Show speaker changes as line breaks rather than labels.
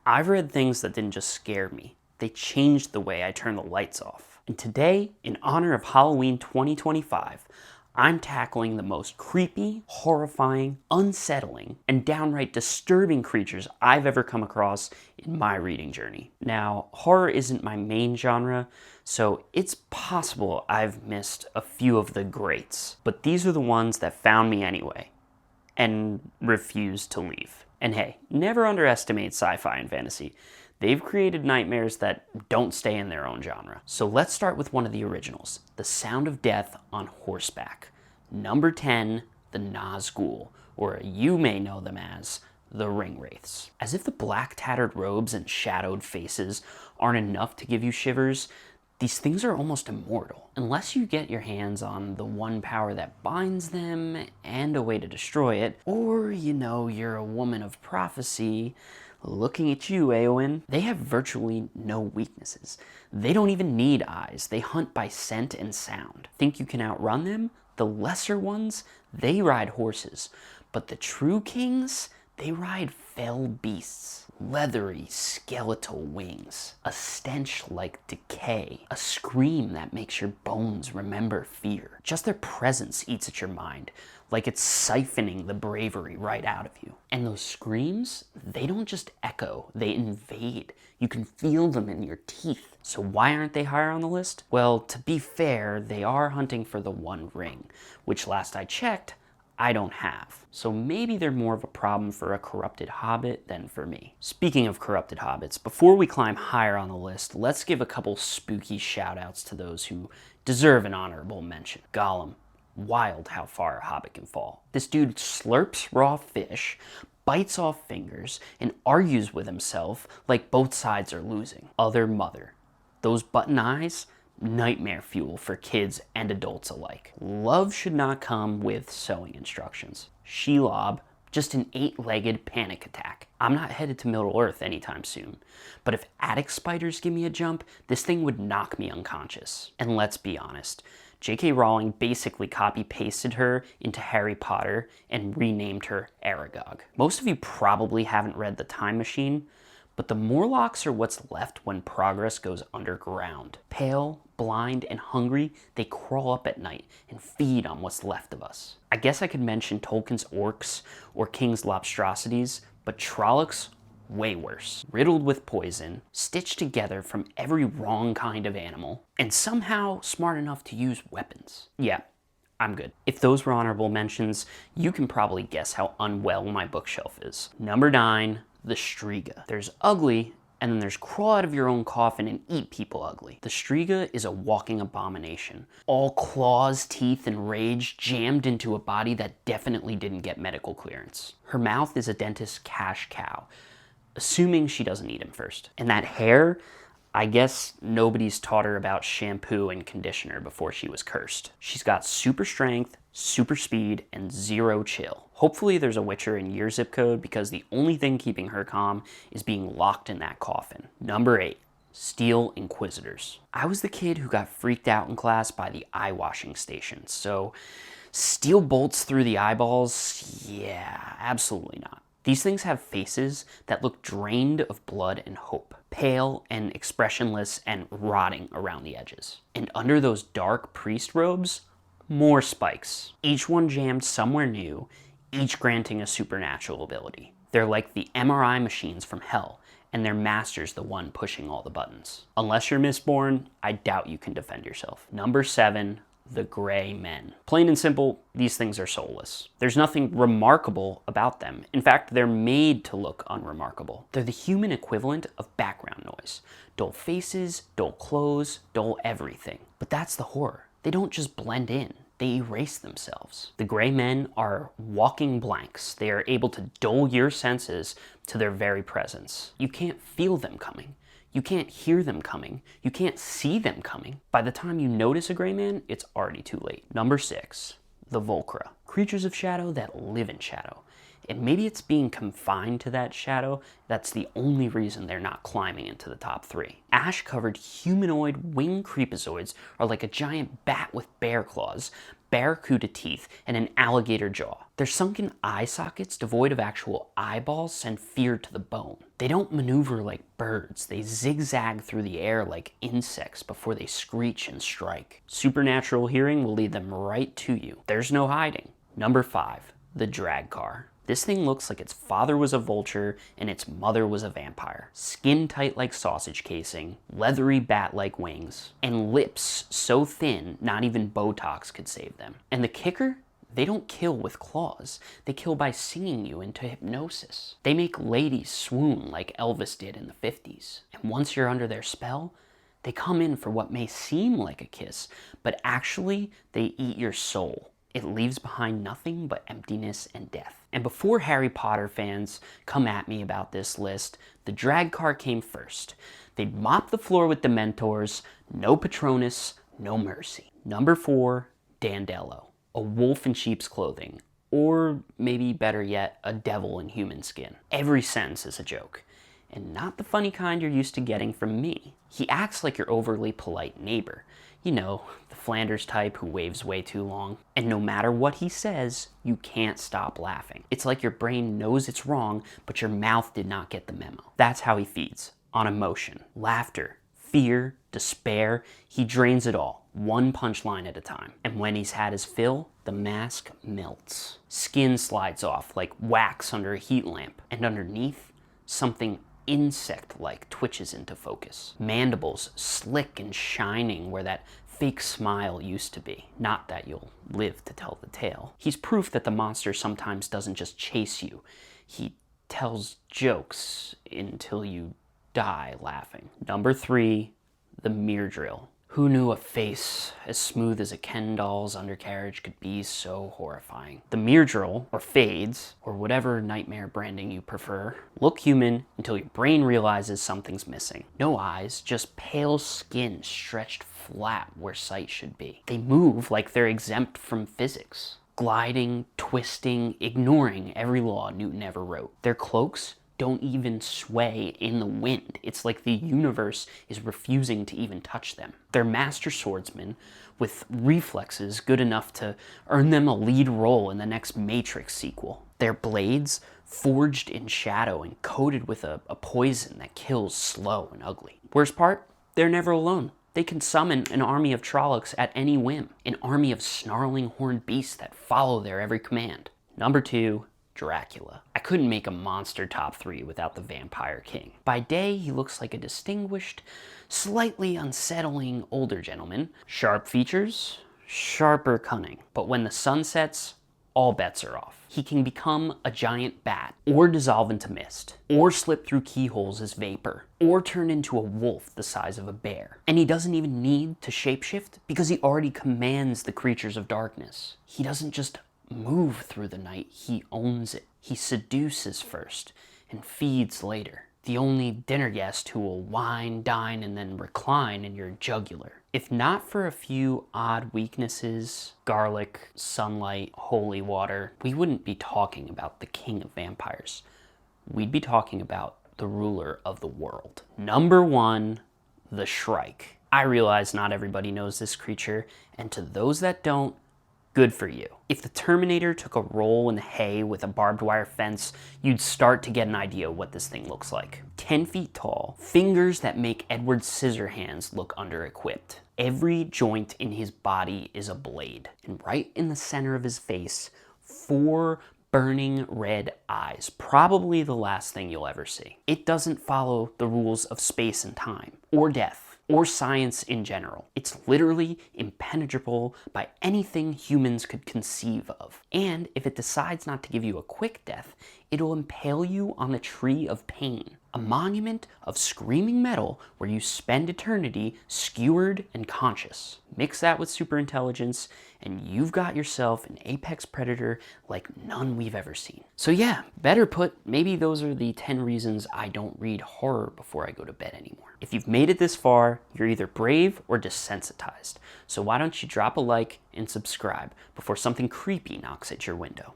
I've read things that didn't just scare me, they changed the way I turn the lights off. And today, in honor of Halloween 2025, I'm tackling the most creepy, horrifying, unsettling, and downright disturbing creatures I've ever come across in my reading journey. Now, horror isn't my main genre, so it's possible I've missed a few of the greats, but these are the ones that found me anyway, and refused to leave. And hey, never underestimate sci-fi and fantasy. They've created nightmares that don't stay in their own genre. So let's start with one of the originals, The Sound of Death on Horseback. Number 10, the Nazgûl, or you may know them as the Ringwraiths. As if the black tattered robes and shadowed faces aren't enough to give you shivers, these things are almost immortal. Unless you get your hands on the one power that binds them and a way to destroy it, or you're a woman of prophecy. Looking at you, Eowyn. They have virtually no weaknesses. They don't even need eyes. They hunt by scent and sound. Think you can outrun them? The lesser ones, they ride horses. But the true kings, they ride fell beasts. Leathery, skeletal wings. A stench like decay. A scream that makes your bones remember fear. Just their presence eats at your mind, like it's siphoning the bravery right out of you. And those screams, they don't just echo, they invade. You can feel them in your teeth. So why aren't they higher on the list? Well, to be fair, they are hunting for the One Ring, which last I checked, I don't have. So maybe they're more of a problem for a corrupted hobbit than for me. Speaking of corrupted hobbits, before we climb higher on the list, let's give a couple spooky shout outs to those who deserve an honorable mention. Gollum. Wild how far a hobbit can fall. This dude slurps raw fish, bites off fingers, and argues with himself like both sides are losing. Other Mother. Those button eyes? Nightmare fuel for kids and adults alike. Love should not come with sewing instructions. Shelob, just an 8-legged panic attack. I'm not headed to Middle Earth anytime soon, but if attic spiders give me a jump, this thing would knock me unconscious. And let's be honest, J.K. Rowling basically copy-pasted her into Harry Potter and renamed her Aragog. Most of you probably haven't read The Time Machine, but the Morlocks are what's left when progress goes underground. Pale, blind, and hungry, they crawl up at night and feed on what's left of us. I guess I could mention Tolkien's orcs or King's lobstrosities, but Trollocs, way worse. Riddled with poison, stitched together from every wrong kind of animal, and somehow smart enough to use weapons. Yeah, I'm good. If those were honorable mentions, you can probably guess how unwell my bookshelf is. Number 9, the Striga. There's ugly, and then there's crawl out of your own coffin and eat people ugly. The Striga is a walking abomination. All claws, teeth, and rage jammed into a body that definitely didn't get medical clearance. Her mouth is a dentist's cash cow, assuming she doesn't eat him first. And that hair, I guess nobody's taught her about shampoo and conditioner before she was cursed. She's got super strength, super speed, and 0 chill. Hopefully there's a Witcher in your zip code because the only thing keeping her calm is being locked in that coffin. Number 8, Steel Inquisitors. I was the kid who got freaked out in class by the eye washing station, so steel bolts through the eyeballs, yeah, absolutely not. These things have faces that look drained of blood and hope, pale and expressionless and rotting around the edges. And under those dark priest robes, more spikes, each one jammed somewhere new, each granting a supernatural ability. They're like the MRI machines from hell, and their master's the one pushing all the buttons. Unless you're Mistborn, I doubt you can defend yourself. Number 7, the Gray Men. Plain and simple, these things are soulless. There's nothing remarkable about them. In fact, they're made to look unremarkable. They're the human equivalent of background noise. Dull faces, dull clothes, dull everything. But that's the horror. They don't just blend in. They erase themselves. The Gray Men are walking blanks. They are able to dull your senses to their very presence. You can't feel them coming. You can't hear them coming. You can't see them coming. By the time you notice a Gray Man, it's already too late. Number 6, the Volcra. Creatures of shadow that live in shadow. And maybe it's being confined to that shadow. That's the only reason they're not climbing into the top 3. Ash-covered humanoid winged creepazoids are like a giant bat with bear claws, barracuda teeth, and an alligator jaw. Their sunken eye sockets, devoid of actual eyeballs, send fear to the bone. They don't maneuver like birds. They zigzag through the air like insects before they screech and strike. Supernatural hearing will lead them right to you. There's no hiding. Number 5, the Draghkar. This thing looks like its father was a vulture and its mother was a vampire. Skin tight like sausage casing, leathery bat-like wings, and lips so thin not even Botox could save them. And the kicker? They don't kill with claws. They kill by singing you into hypnosis. They make ladies swoon like Elvis did in the 50s. And once you're under their spell, they come in for what may seem like a kiss, but actually they eat your soul. It leaves behind nothing but emptiness and death. And before Harry Potter fans come at me about this list, the Draghkar came first. They'd mop the floor with Dementors, no Patronus, no mercy. Number 4, Dandelo, a wolf in sheep's clothing, or maybe better yet, a devil in human skin. Every sentence is a joke, and not the funny kind you're used to getting from me. He acts like your overly polite neighbor. You know, the Flanders type who waves way too long. And no matter what he says, you can't stop laughing. It's like your brain knows it's wrong, but your mouth did not get the memo. That's how he feeds, on emotion, laughter, fear, despair. He drains it all, one punchline at a time. And when he's had his fill, the mask melts. Skin slides off like wax under a heat lamp, and underneath, something insect-like twitches into focus. Mandibles slick and shining where that fake smile used to be. Not that you'll live to tell the tale. He's proof that the monster sometimes doesn't just chase you. He tells jokes until you die laughing. Number 3, the Myyrdraal. Who knew a face as smooth as a Ken doll's undercarriage could be so horrifying? The Myyrdraal, or Fades, or whatever nightmare branding you prefer, look human until your brain realizes something's missing. No eyes, just pale skin stretched flat where sight should be. They move like they're exempt from physics, gliding, twisting, ignoring every law Newton ever wrote. Their cloaks don't even sway in the wind. It's like the universe is refusing to even touch them. They're master swordsmen with reflexes good enough to earn them a lead role in the next Matrix sequel. Their blades forged in shadow and coated with a poison that kills slow and ugly. Worst part, they're never alone. They can summon an army of Trollocs at any whim, an army of snarling horned beasts that follow their every command. Number 2, Dracula. I couldn't make a monster top 3 without the Vampire King. By day, he looks like a distinguished, slightly unsettling older gentleman. Sharp features, sharper cunning. But when the sun sets, all bets are off. He can become a giant bat, or dissolve into mist, or slip through keyholes as vapor, or turn into a wolf the size of a bear. And he doesn't even need to shapeshift because he already commands the creatures of darkness. He doesn't just move through the night, he owns it. He seduces first and feeds later. The only dinner guest who will wine, dine, and then recline in your jugular. If not for a few odd weaknesses, garlic, sunlight, holy water, we wouldn't be talking about the king of vampires. We'd be talking about the ruler of the world. Number 1, the Shrike. I realize not everybody knows this creature, and to those that don't, good for you. If the Terminator took a roll in the hay with a barbed wire fence, you'd start to get an idea what this thing looks like. 10 feet tall, fingers that make Edward Scissorhands look under-equipped. Every joint in his body is a blade. And right in the center of his face, 4 burning red eyes. Probably the last thing you'll ever see. It doesn't follow the rules of space and time, or death, or science in general. It's literally impenetrable by anything humans could conceive of. And if it decides not to give you a quick death, it'll impale you on the tree of pain, a monument of screaming metal where you spend eternity skewered and conscious. Mix that with superintelligence, and you've got yourself an apex predator like none we've ever seen. So yeah, better put, maybe those are the 10 reasons I don't read horror before I go to bed anymore. If you've made it this far, you're either brave or desensitized. So why don't you drop a like and subscribe before something creepy knocks at your window.